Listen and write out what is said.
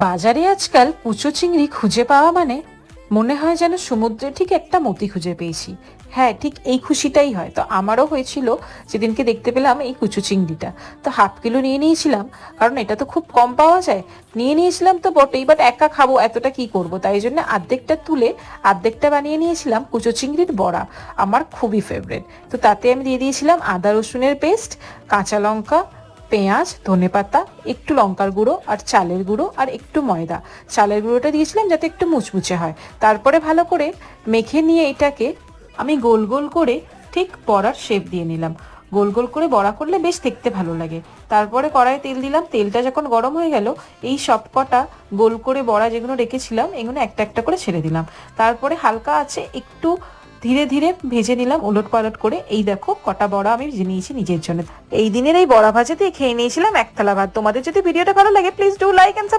বাজারে আজকাল কুচো চিংড়ি খুঁজে পাওয়া মানে মনে হয় যেন সমুদ্রে ঠিক একটা মতি খুঁজে পেয়েছি। হ্যাঁ, ঠিক এই খুশিটাই হয়। তো আমারও হয়েছিল যেদিনকে দেখতে পেলাম এই কুচো চিংড়িটা। তো হাফ কিলো নিয়ে নিয়েছিলাম, কারণ এটা তো খুব কম পাওয়া যায়। নিয়ে নিয়েছিলাম তো বটেই, বাট একা খাবো এতটা কি করব, তাই জন্য অর্ধেকটা তুলে অর্ধেকটা বানিয়ে নিয়েছিলাম কুচো চিংড়ির বড়া। আমার খুবই ফেভারিট। তো তাতে আমি দিয়ে দিয়েছিলাম আদা রসুনের পেস্ট, কাঁচা লঙ্কা, পেঁয়াজ, ধনেপাতা, একটু লঙ্কার গুঁড়ো আর চালের গুঁড়ো আর একটু ময়দা। চালের গুঁড়োটা দিয়েছিলাম যাতে একটু মুচমুচে হয়। তারপরে ভালো করে মেখে নিয়ে এটাকে আমি গোল গোল করে ঠিক বড়ার শেপ দিয়ে নিলাম। গোল গোল করে বড়া করলে বেশ দেখতে ভালো লাগে। তারপরে কড়াইয়ে তেল দিলাম, তেলটা যখন গরম হয়ে গেল এই সব কটা গোল করে বড়া যেগুলো রেখেছিলাম এগুলো একটা একটা করে ছেড়ে দিলাম। তারপরে হালকা আছে একটু ধীরে ধীরে ভেজে নিলাম উলট পালট করে। এই দেখো কটা বড়া আমি ভেজে নিয়েছি নিজের জন্য। এই দিনের এই বড়া ভাজা দিয়ে খেয়ে নিয়েছিলাম এক থালা ভাত। তোমাদের যদি ভিডিওটা ভালো লাগে প্লিজ ডু লাইক এন্ড